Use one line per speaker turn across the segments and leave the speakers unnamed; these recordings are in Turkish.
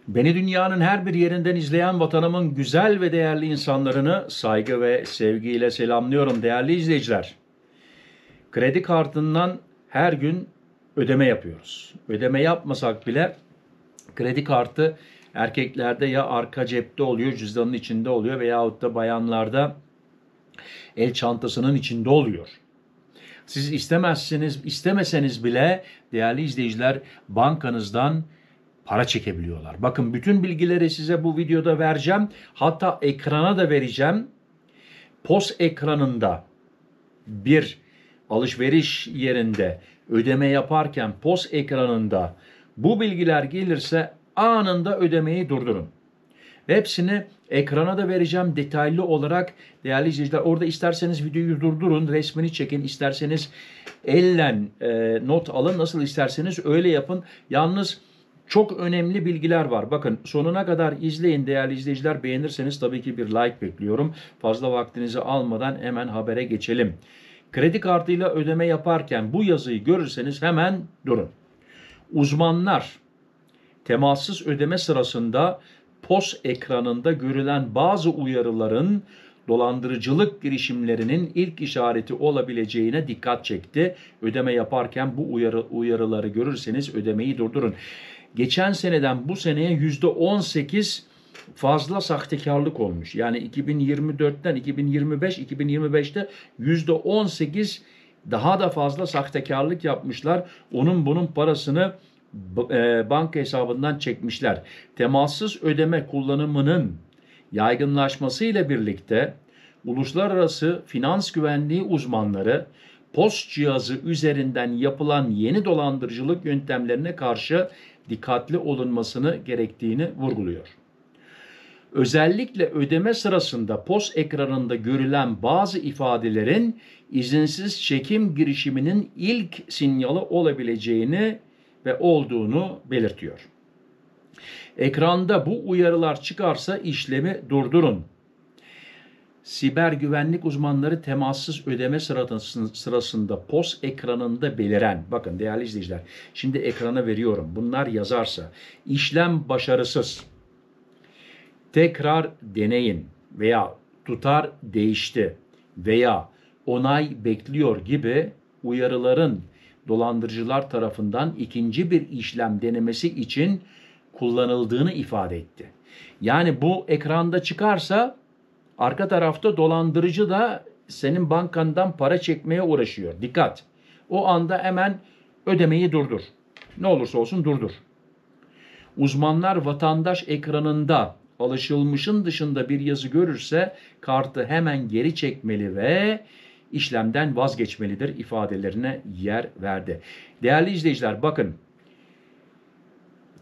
Beni dünyanın her bir yerinden izleyen vatanımın güzel ve değerli insanlarını saygı ve sevgiyle selamlıyorum değerli izleyiciler. Kredi kartından her gün ödeme yapıyoruz. Ödeme yapmasak bile kredi kartı erkeklerde ya arka cepte oluyor, cüzdanın içinde oluyor veyahut da bayanlarda el çantasının içinde oluyor. Siz istemeseniz bile değerli izleyiciler bankanızdan para çekebiliyorlar. Bakın bütün bilgileri size bu videoda vereceğim. Hatta ekrana da vereceğim. POS ekranında bir alışveriş yerinde ödeme yaparken POS ekranında bu bilgiler gelirse anında ödemeyi durdurun. Hepsini ekrana da vereceğim detaylı olarak değerli izleyiciler. Orada isterseniz videoyu durdurun, resmini çekin, isterseniz ellen not alın, nasıl isterseniz öyle yapın. Yalnız çok önemli bilgiler var. Bakın sonuna kadar izleyin değerli izleyiciler. Beğenirseniz tabii ki bir like bekliyorum. Fazla vaktinizi almadan hemen habere geçelim. Kredi kartıyla ödeme yaparken bu yazıyı görürseniz hemen durun. Uzmanlar temassız ödeme sırasında POS ekranında görülen bazı uyarıların dolandırıcılık girişimlerinin ilk işareti olabileceğine dikkat çekti. Ödeme yaparken bu uyarıları görürseniz ödemeyi durdurun. Geçen seneden bu seneye %18 fazla sahtekarlık olmuş. Yani 2024'ten 2025, 2025'te %18 daha da fazla sahtekarlık yapmışlar. Onun bunun parasını banka hesabından çekmişler. Temassız ödeme kullanımının yaygınlaşmasıyla birlikte uluslararası finans güvenliği uzmanları POS cihazı üzerinden yapılan yeni dolandırıcılık yöntemlerine karşı dikkatli olunmasını gerektiğini vurguluyor. Özellikle ödeme sırasında POS ekranında görülen bazı ifadelerin izinsiz çekim girişiminin ilk sinyali olabileceğini ve olduğunu belirtiyor. Ekranda bu uyarılar çıkarsa işlemi durdurun. Siber güvenlik uzmanları temassız ödeme sırasında POS ekranında beliren, bakın değerli izleyiciler, şimdi ekrana veriyorum. Bunlar yazarsa işlem başarısız, tekrar deneyin veya tutar değişti veya onay bekliyor gibi uyarıların dolandırıcılar tarafından ikinci bir işlem denemesi için kullanıldığını ifade etti. Yani bu ekranda çıkarsa arka tarafta dolandırıcı da senin bankandan para çekmeye uğraşıyor. Dikkat! O anda hemen ödemeyi durdur. Ne olursa olsun durdur. Uzmanlar vatandaş ekranında alışılmışın dışında bir yazı görürse kartı hemen geri çekmeli ve işlemden vazgeçmelidir ifadelerine yer verdi. Değerli izleyiciler bakın,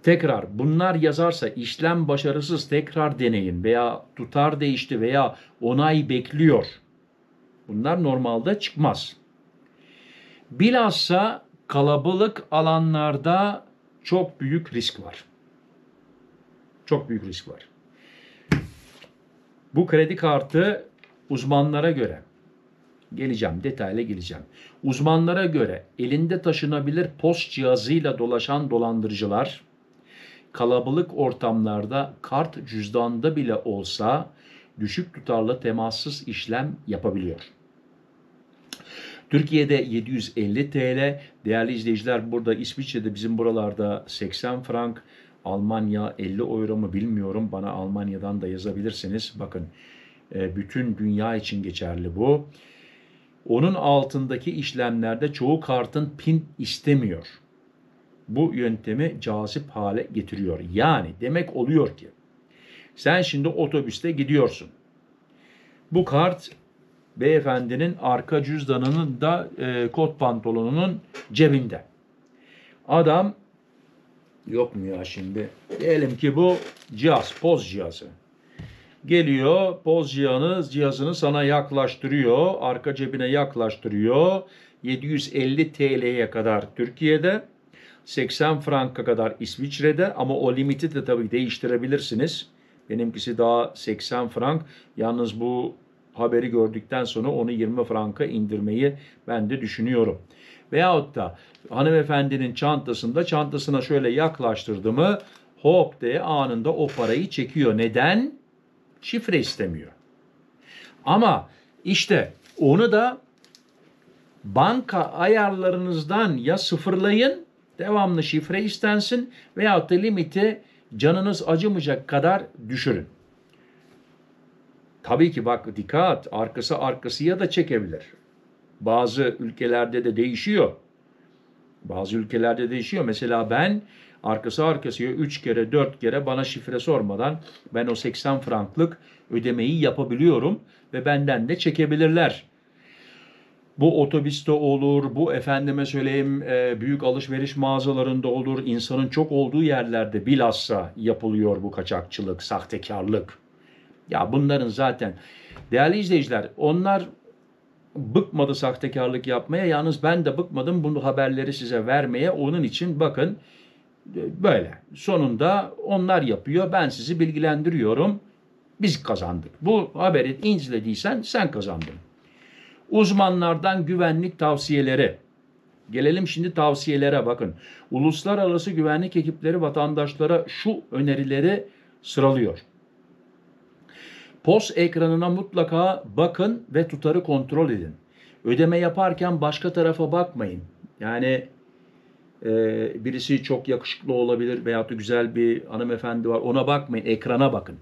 tekrar bunlar yazarsa işlem başarısız, tekrar deneyin veya tutar değişti veya onay bekliyor. Bunlar normalde çıkmaz. Bilhassa kalabalık alanlarda çok büyük risk var. Çok büyük risk var. Bu kredi kartı uzmanlara göre, detaylı geleceğim. Uzmanlara göre elinde taşınabilir POS cihazıyla dolaşan dolandırıcılar kalabalık ortamlarda kart cüzdanda bile olsa düşük tutarlı temassız işlem yapabiliyor. Türkiye'de 750 TL, değerli izleyiciler burada İsviçre'de bizim buralarda 80 frank, Almanya 50 euro mu bilmiyorum. Bana Almanya'dan da yazabilirsiniz. Bakın bütün dünya için geçerli bu. Onun altındaki işlemlerde çoğu kartın PIN istemiyor. Bu yöntemi cazip hale getiriyor. Yani demek oluyor ki sen şimdi otobüste gidiyorsun. Bu kart beyefendinin arka cüzdanının da kot pantolonunun cebinde. Adam yok mu ya şimdi? Diyelim ki bu cihaz, POS cihazı. Geliyor, POS cihazını sana yaklaştırıyor, arka cebine yaklaştırıyor. 750 TL'ye kadar Türkiye'de, 80 franka kadar İsviçre'de ama o limiti de tabii değiştirebilirsiniz. Benimkisi daha 80 frank. Yalnız bu haberi gördükten sonra onu 20 franka indirmeyi ben de düşünüyorum. Veyahut da hanımefendinin çantasına şöyle yaklaştırdı mı hop diye anında o parayı çekiyor. Neden? Şifre istemiyor. Ama işte onu da banka ayarlarınızdan ya sıfırlayın, devamlı şifre istensin veyahut da limiti canınız acımayacak kadar düşürün. Tabii ki bak dikkat, arkasıya da çekebilir. Bazı ülkelerde de değişiyor. Bazı ülkelerde değişiyor. Mesela ben arkasıya 3 kere 4 kere bana şifre sormadan ben o 80 franklık ödemeyi yapabiliyorum ve benden de çekebilirler. Bu otobüste olur, bu efendime söyleyeyim büyük alışveriş mağazalarında olur, insanın çok olduğu yerlerde bilhassa yapılıyor bu kaçakçılık, sahtekarlık. Ya bunların zaten değerli izleyiciler, onlar bıkmadı sahtekarlık yapmaya. Yalnız ben de bıkmadım bunu haberleri size vermeye. Onun için bakın böyle. Sonunda onlar yapıyor. Ben sizi bilgilendiriyorum. Biz kazandık. Bu haberi izlediysen sen kazandın. Uzmanlardan güvenlik tavsiyeleri. Gelelim şimdi tavsiyelere bakın. Uluslararası güvenlik ekipleri vatandaşlara şu önerileri sıralıyor. POS ekranına mutlaka bakın ve tutarı kontrol edin. Ödeme yaparken başka tarafa bakmayın. Yani birisi çok yakışıklı olabilir veyahut da güzel bir hanımefendi var, ona bakmayın, ekrana bakın.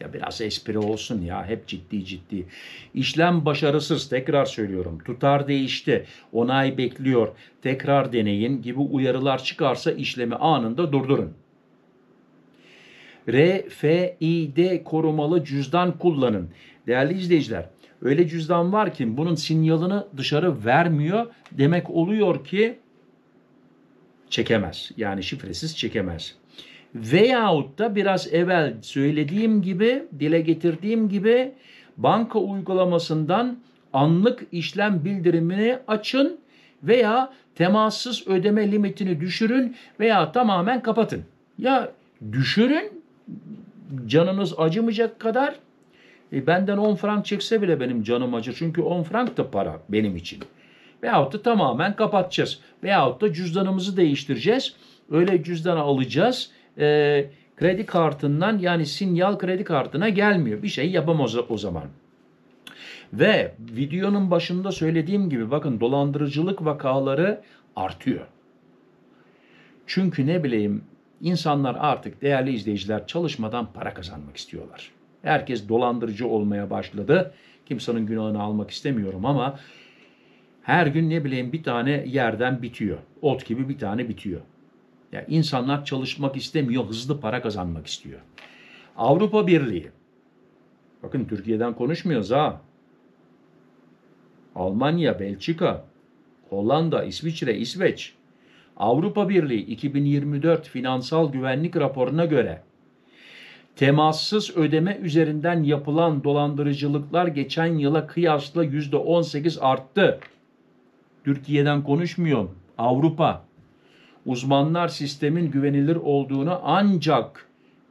Ya biraz espri olsun ya, hep ciddi. İşlem başarısız, tekrar söylüyorum. Tutar değişti, onay bekliyor, tekrar deneyin gibi uyarılar çıkarsa işlemi anında durdurun. RFID korumalı cüzdan kullanın. Değerli izleyiciler, öyle cüzdan var ki bunun sinyalini dışarı vermiyor. Demek oluyor ki çekemez. Yani şifresiz çekemez. Veyahut da biraz evvel söylediğim gibi, dile getirdiğim gibi banka uygulamasından anlık işlem bildirimini açın veya temassız ödeme limitini düşürün veya tamamen kapatın. Ya düşürün, canınız acımayacak kadar. Benden 10 frank çekse bile benim canım acır. Çünkü 10 frank da para benim için. Veyahut da tamamen kapatacağız. Veyahut da cüzdanımızı değiştireceğiz. Öyle cüzdanı alacağız. Kredi kartından, yani sinyal kredi kartına gelmiyor. Bir şey yapamaz o zaman. Ve videonun başında söylediğim gibi bakın, dolandırıcılık vakaları artıyor. Çünkü ne bileyim, insanlar artık, değerli izleyiciler, çalışmadan para kazanmak istiyorlar. Herkes dolandırıcı olmaya başladı. Kimsenin günahını almak istemiyorum ama her gün ne bileyim bir tane yerden bitiyor. Ot gibi bir tane bitiyor. Yani insanlar çalışmak istemiyor, hızlı para kazanmak istiyor. Avrupa Birliği. Bakın Türkiye'den konuşmuyoruz ha. Almanya, Belçika, Hollanda, İsviçre, İsveç. Avrupa Birliği 2024 finansal güvenlik raporuna göre temassız ödeme üzerinden yapılan dolandırıcılıklar geçen yıla kıyasla %18 arttı. Türkiye'den konuşmuyorum. Avrupa. Uzmanlar sistemin güvenilir olduğunu, ancak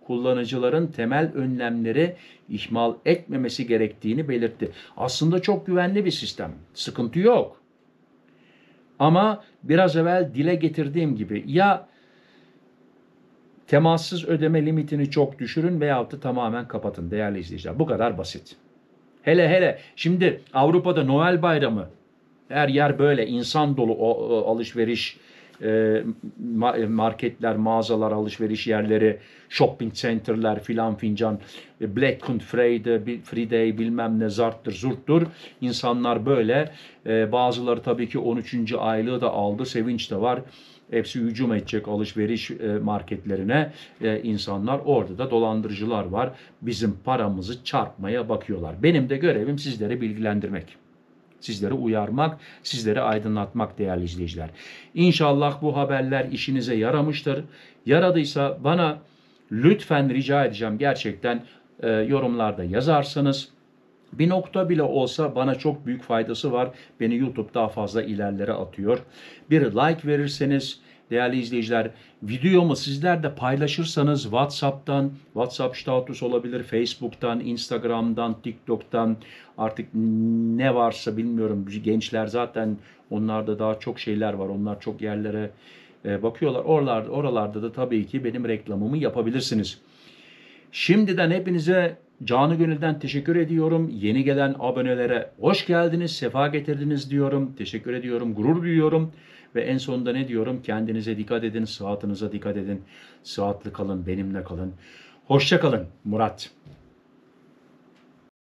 kullanıcıların temel önlemleri ihmal etmemesi gerektiğini belirtti. Aslında çok güvenli bir sistem. Sıkıntı yok. Ama biraz evvel dile getirdiğim gibi ya temassız ödeme limitini çok düşürün veyahut da tamamen kapatın değerli izleyiciler. Bu kadar basit. Hele şimdi Avrupa'da Noel Bayramı, her yer böyle insan dolu, alışveriş marketler, mağazalar, alışveriş yerleri, shopping center'lar filan fincan, Black Friday bilmem ne zarttır zurttur. İnsanlar böyle, bazıları tabii ki 13. aylığı da aldı, sevinç de var. Hepsi hücum edecek alışveriş marketlerine. İnsanlar orada da dolandırıcılar var. Bizim paramızı çarpmaya bakıyorlar. Benim de görevim sizleri bilgilendirmek. Sizleri uyarmak, sizleri aydınlatmak değerli izleyiciler. İnşallah bu haberler işinize yaramıştır. Yaradıysa bana lütfen rica edeceğim, gerçekten yorumlarda yazarsanız. Bir nokta bile olsa bana çok büyük faydası var. Beni YouTube daha fazla ilerlere atıyor. Bir like verirseniz değerli izleyiciler, videomu sizler de paylaşırsanız WhatsApp'tan, WhatsApp status olabilir, Facebook'tan, Instagram'dan, TikTok'tan, artık ne varsa bilmiyorum. Gençler zaten, onlarda daha çok şeyler var. Onlar çok yerlere bakıyorlar. Oralarda da tabii ki benim reklamımı yapabilirsiniz. Şimdiden hepinize canı gönülden teşekkür ediyorum. Yeni gelen abonelere hoş geldiniz, sefa getirdiniz diyorum. Teşekkür ediyorum, gurur duyuyorum. Ve en sonunda ne diyorum? Kendinize dikkat edin, sıhhatinize dikkat edin. Sıhhatli kalın, benimle kalın. Hoşça kalın Murat.